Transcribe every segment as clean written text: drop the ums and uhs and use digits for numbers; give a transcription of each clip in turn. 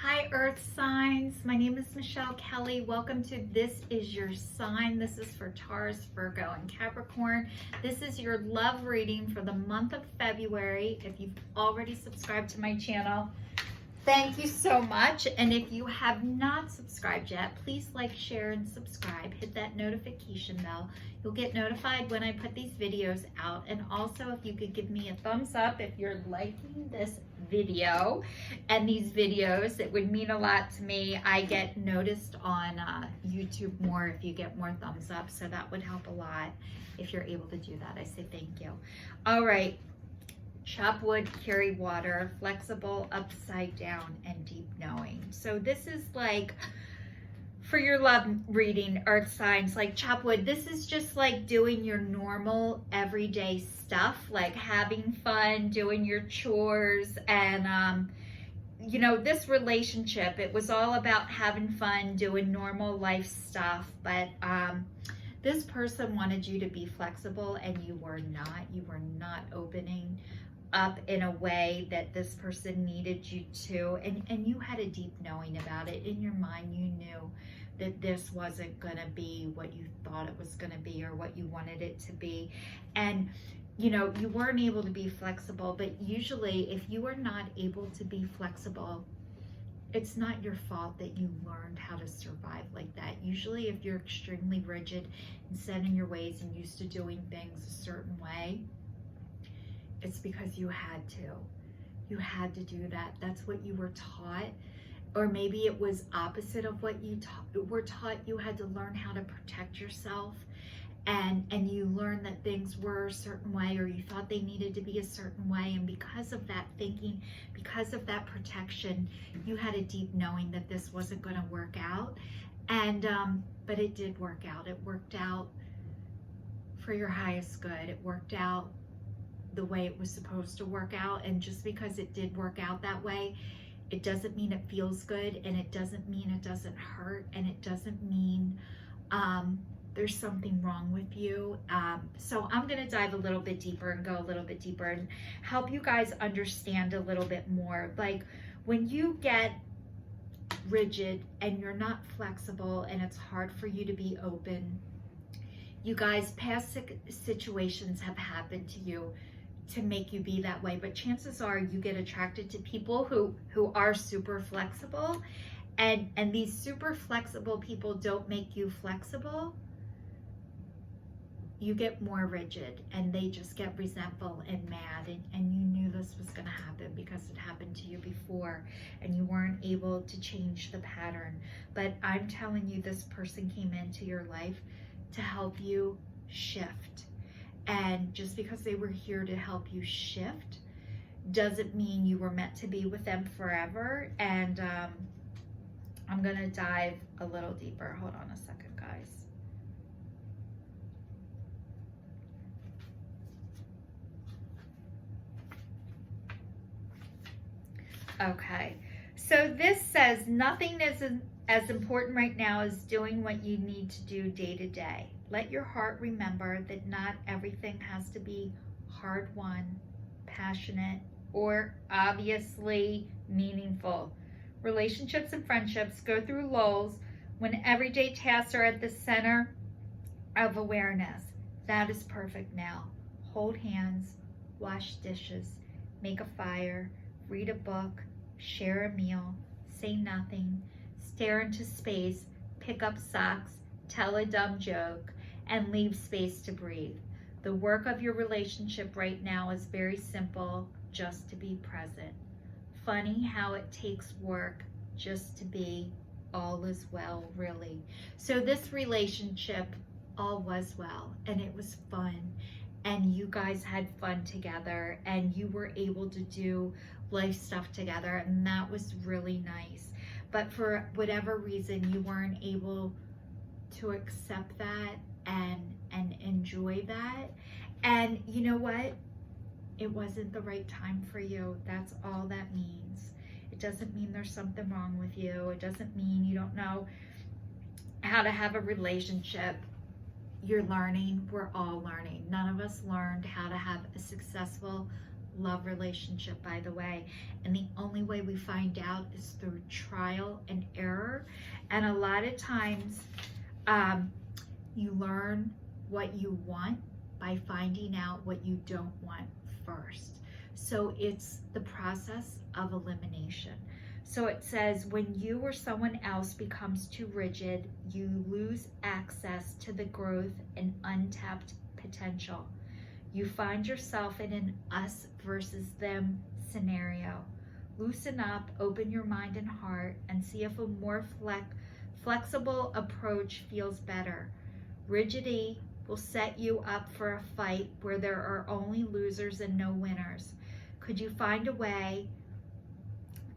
Hi Earth signs, my name is Michelle Kelly. Welcome to This Is Your Sign. This is for Taurus, Virgo, and Capricorn. This is your love reading for the month of February. If you've already subscribed to my channel, thank you so much. And if you have not subscribed yet, please like, share, and subscribe. Hit that notification bell. You'll get notified when I put these videos out. And also, if you could give me a thumbs up if you're liking this video and these videos, it would mean a lot to me. I get noticed on YouTube more if you get more thumbs up, so that would help a lot if you're able to do that. I say thank you. All right. Chop wood, carry water, flexible, upside down, and deep knowing. So this is like for your love reading, earth signs, like chop wood. This is just like doing your normal everyday stuff, like having fun, doing your chores. And, you know, this relationship, it was all about having fun, doing normal life stuff. But this person wanted you to be flexible, and you were not. You were not opening up in a way that this person needed you to, and you had a deep knowing about it. In your mind, you knew that this wasn't going to be what you thought it was going to be or what you wanted it to be. And you know, you weren't able to be flexible. But usually if you are not able to be flexible, it's not your fault that you learned how to survive like that. Usually if you're extremely rigid and set in your ways and used to doing things a certain way, it's because you had to. You had to do that. That's what you were taught. Or maybe it was opposite of what you were taught. You had to learn how to protect yourself. And you learned that things were a certain way, or you thought they needed to be a certain way. And because of that thinking, because of that protection, you had a deep knowing that this wasn't going to work out. And but it did work out. It worked out for your highest good. It worked out the way it was supposed to work out. And just because it did work out that way, it doesn't mean it feels good, and it doesn't mean it doesn't hurt, and it doesn't mean there's something wrong with you. So I'm going to dive a little bit deeper and go a little bit deeper and help you guys understand a little bit more. Like when you get rigid and you're not flexible and it's hard for you to be open, you guys, past situations have happened to you to make you be that way. But chances are you get attracted to people who are super flexible, and these super flexible people don't make you flexible. You get more rigid, and they just get resentful and mad, and you knew this was going to happen because it happened to you before and you weren't able to change the pattern. But I'm telling you, this person came into your life to help you shift. And just because they were here to help you shift doesn't mean you were meant to be with them forever. And I'm going to dive a little deeper. Hold on a second, guys. Okay, so this says nothing is as important right now as doing what you need to do day to day. Let your heart remember that not everything has to be hard-won, passionate, or obviously meaningful. Relationships and friendships go through lulls when everyday tasks are at the center of awareness. That is perfect now. Hold hands, wash dishes, make a fire, read a book, share a meal, say nothing, stare into space, pick up socks, tell a dumb joke, and leave space to breathe. The work of your relationship right now is very simple, just to be present. Funny how it takes work just to be. All is well, really. So this relationship, all was well, and it was fun, and you guys had fun together, and you were able to do life stuff together, and that was really nice. But for whatever reason, you weren't able to accept that and enjoy that. And you know what? It wasn't the right time for you. That's all that means. It doesn't mean there's something wrong with you. It doesn't mean you don't know how to have a relationship. You're learning. We're all learning. None of us learned how to have a successful, love relationship, by the way. And the only way we find out is through trial and error. And a lot of times you learn what you want by finding out what you don't want first. So it's the process of elimination. So it says, when you or someone else becomes too rigid, you lose access to the growth and untapped potential. You find yourself in an us versus them scenario. Loosen up, open your mind and heart, and see if a more flexible approach feels better. Rigidity will set you up for a fight where there are only losers and no winners. Could you find a way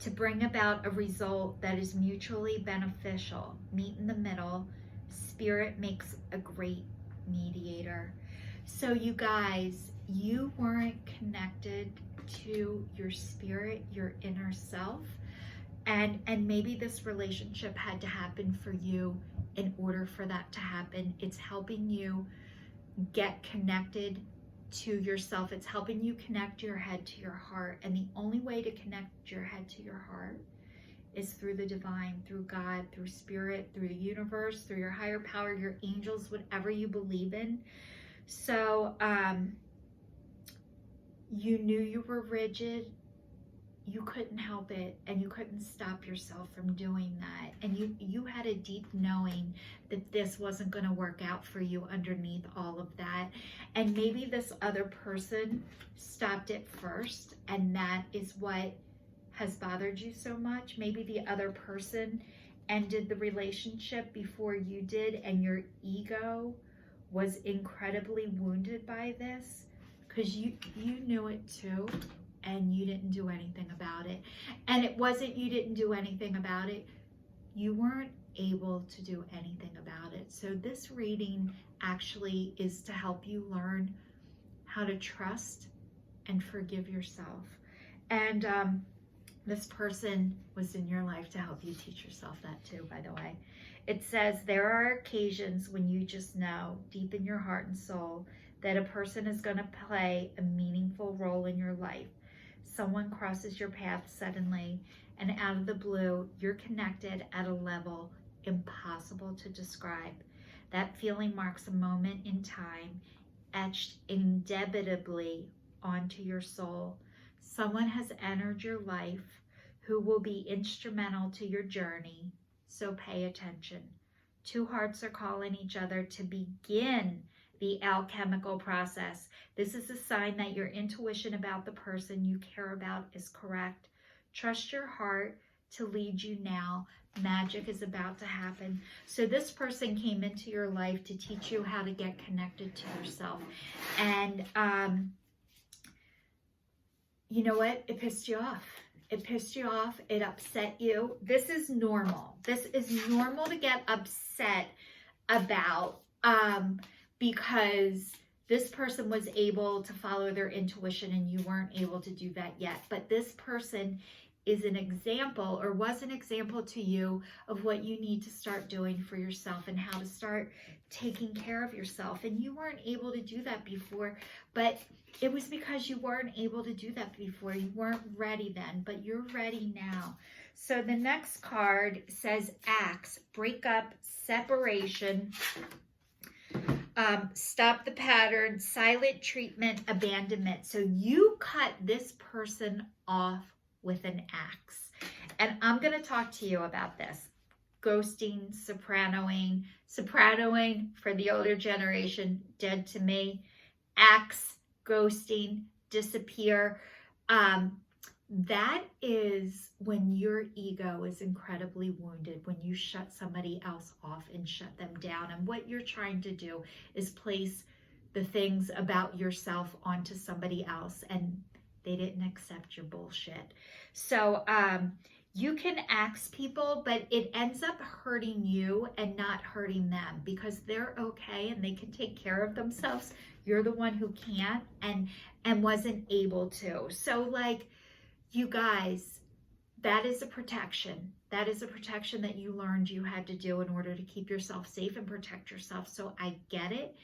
to bring about a result that is mutually beneficial? Meet in the middle. Spirit makes a great mediator. So you guys, you weren't connected to your spirit, your inner self, and maybe this relationship had to happen for you in order for that to happen. It's helping you get connected to yourself. It's helping you connect your head to your heart. And the only way to connect your head to your heart is through the divine, through God, through spirit, through the universe, through your higher power, your angels, whatever you believe in. So you knew you were rigid. You couldn't help it, and you couldn't stop yourself from doing that. And you had a deep knowing that this wasn't going to work out for you underneath all of that. And maybe this other person stopped it first, and that is what has bothered you so much. Maybe the other person ended the relationship before you did, and your ego was incredibly wounded by this because you knew it too. And you didn't do anything about it. And it wasn't you didn't do anything about it. You weren't able to do anything about it. So this reading actually is to help you learn how to trust and forgive yourself. And this person was in your life to help you teach yourself that too, by the way. It says, there are occasions when you just know deep in your heart and soul that a person is going to play a meaningful role in your life. Someone crosses your path suddenly, and out of the blue, you're connected at a level impossible to describe. That feeling marks a moment in time, etched indelibly onto your soul. Someone has entered your life who will be instrumental to your journey, so pay attention. Two hearts are calling each other to begin the alchemical process. This is a sign that your intuition about the person you care about is correct. Trust your heart to lead you now. Magic is about to happen. So this person came into your life to teach you how to get connected to yourself. And you know what? It pissed you off. It pissed you off. It upset you. This is normal. This is normal to get upset about because this person was able to follow their intuition and you weren't able to do that yet. But this person is an example, or was an example to you, of what you need to start doing for yourself and how to start taking care of yourself. And you weren't able to do that before, but it was because you weren't able to do that before. You weren't ready then, but you're ready now. So the next card says Axe, breakup, separation, stop the pattern, silent treatment, abandonment. So you cut this person off with an axe. And I'm going to talk to you about this. Ghosting, sopranoing for the older generation, dead to me. Axe, ghosting, disappear. That is when your ego is incredibly wounded, when you shut somebody else off and shut them down. And what you're trying to do is place the things about yourself onto somebody else, and they didn't accept your bullshit. So you can axe people, but it ends up hurting you and not hurting them, because they're okay and they can take care of themselves. You're the one who can't and wasn't able to. So like, you guys, that is a protection. That is a protection that you learned you had to do in order to keep yourself safe and protect yourself. So I get it.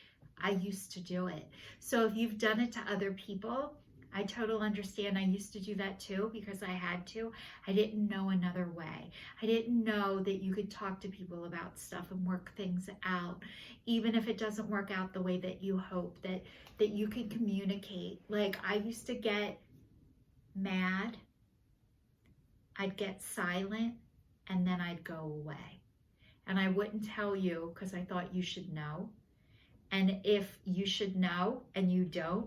I used to do it. So if you've done it to other people, I totally understand. I used to do that too because I had to. I didn't know another way. I didn't know that you could talk to people about stuff and work things out, even if it doesn't work out the way that you hope, that you can communicate. Like, I used to get mad, I'd get silent, and then I'd go away. And I wouldn't tell you because I thought you should know. And if you should know and you don't,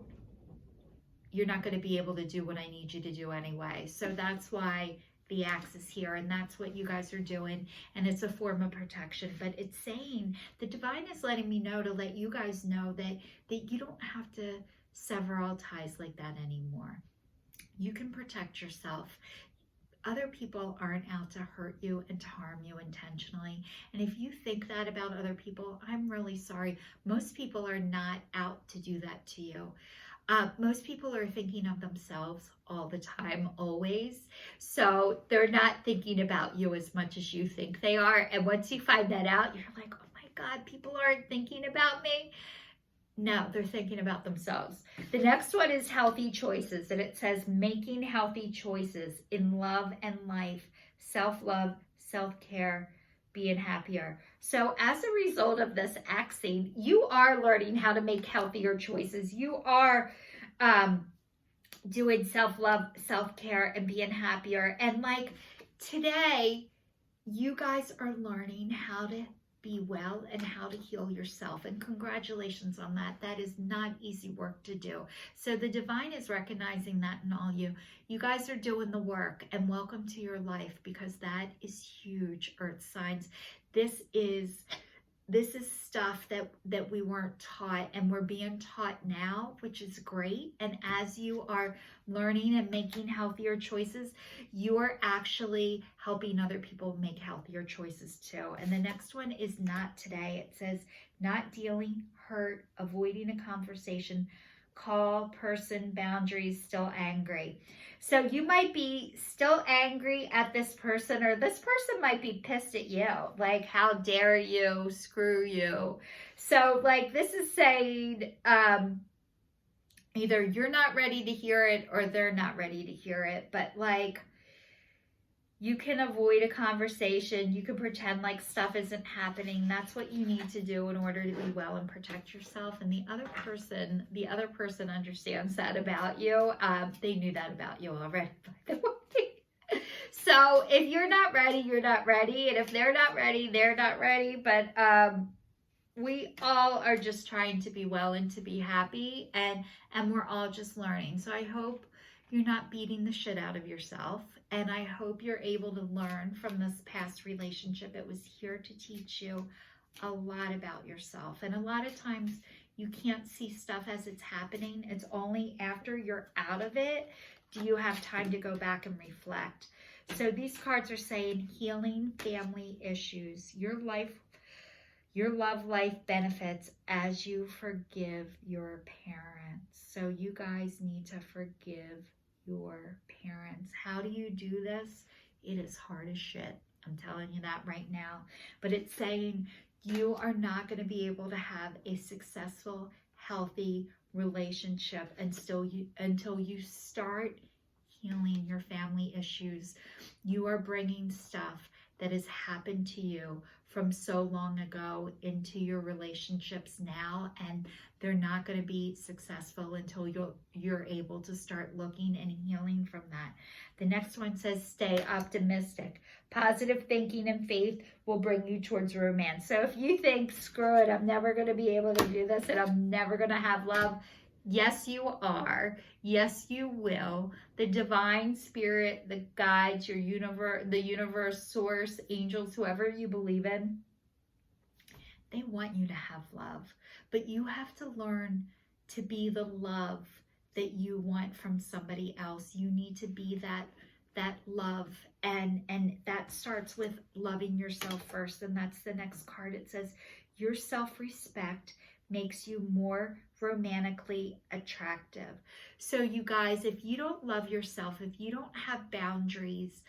you're not going to be able to do what I need you to do anyway. So that's why the axe is here, and that's what you guys are doing, and it's a form of protection. But it's saying, the divine is letting me know to let you guys know that you don't have to sever all ties like that anymore. You can protect yourself. Other people aren't out to hurt you and to harm you intentionally. And if you think that about other people, I'm really sorry. Most people are not out to do that to you. Most people are thinking of themselves all the time, always. So they're not thinking about you as much as you think they are. And once you find that out, you're like, oh my God, people aren't thinking about me. No, they're thinking about themselves. The next one is healthy choices. And it says making healthy choices in love and life, self-love, self-care, being happier. So as a result of this axing, you are learning how to make healthier choices. You are doing self-love, self-care, and being happier. And like today, you guys are learning how to be well and how to heal yourself. And congratulations on that. That is not easy work to do. So the divine is recognizing that in all you. You guys are doing the work, and welcome to your life, because that is huge, earth signs. This is stuff that we weren't taught, and we're being taught now, which is great. And as you are learning and making healthier choices, you are actually helping other people make healthier choices too. And the next one is not today. It says not dealing, hurt, avoiding a conversation, call, person, boundaries, still angry. So you might be still angry at this person, or this person might be pissed at you. Like, how dare you, screw you. So like this is saying either you're not ready to hear it or they're not ready to hear it. But like, you can avoid a conversation. You can pretend like stuff isn't happening. That's what you need to do in order to be well and protect yourself. And the other person understands that about you. They knew that about you already, by the way. So if you're not ready, you're not ready. And if they're not ready, they're not ready. But we all are just trying to be well and to be happy. And we're all just learning. So I hope you're not beating the shit out of yourself. And I hope you're able to learn from this past relationship. It was here to teach you a lot about yourself. And a lot of times you can't see stuff as it's happening. It's only after you're out of it do you have time to go back and reflect. So these cards are saying healing family issues. Your love life benefits as you forgive your parents. So you guys need to forgive your parents. How do you do this? It is hard as shit. I'm telling you that right now. But it's saying you are not going to be able to have a successful, healthy relationship until you start healing your family issues. You are bringing stuff that has happened to you from so long ago into your relationships now, and they're not going to be successful until you're able to start looking and healing from that. The next one says stay optimistic. Positive thinking and faith will bring you towards romance. So if you think, screw it, I'm never going to be able to do this and I'm never going to have love, yes, you are. Yes, you will. The divine spirit, the guides, your universe, the universe, source, angels, whoever you believe in, they want you to have love. But you have to learn to be the love that you want from somebody else. You need to be that love. And that starts with loving yourself first. And that's the next card. It says your self-respect makes you more romantically attractive. So you guys, if you don't love yourself, if you don't have boundaries,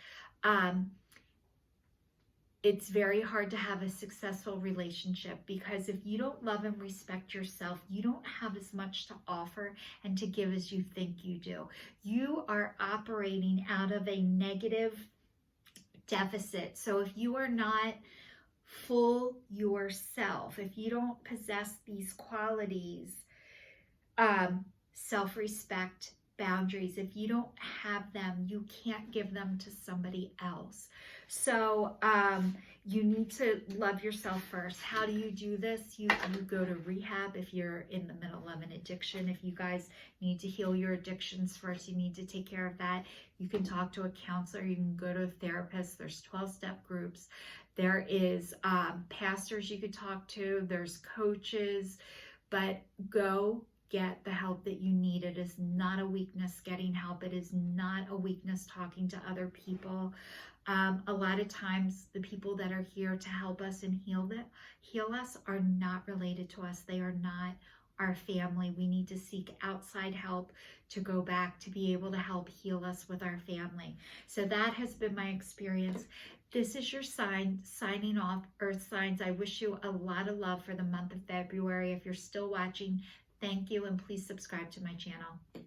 it's very hard to have a successful relationship, because if you don't love and respect yourself, you don't have as much to offer and to give as you think you do. You are operating out of a negative deficit. So if you are not full yourself, if you don't possess these qualities, self-respect, boundaries, if you don't have them, you can't give them to somebody else. So you need to love yourself first. How do you do this? You go to rehab if you're in the middle of an addiction. If you guys need to heal your addictions first, you need to take care of that. You can talk to a counselor. You can go to a therapist. There's 12-step groups. There is pastors you could talk to. There's coaches. But go get the help that you need. It is not a weakness getting help. It is not a weakness talking to other people. A lot of times the people that are here to help us and heal us are not related to us. They are not our family. We need to seek outside help to go back to be able to help heal us with our family. So that has been my experience. This is your sign. Signing off, Earth Signs. I wish you a lot of love for the month of February. If you're still watching, thank you, and please subscribe to my channel.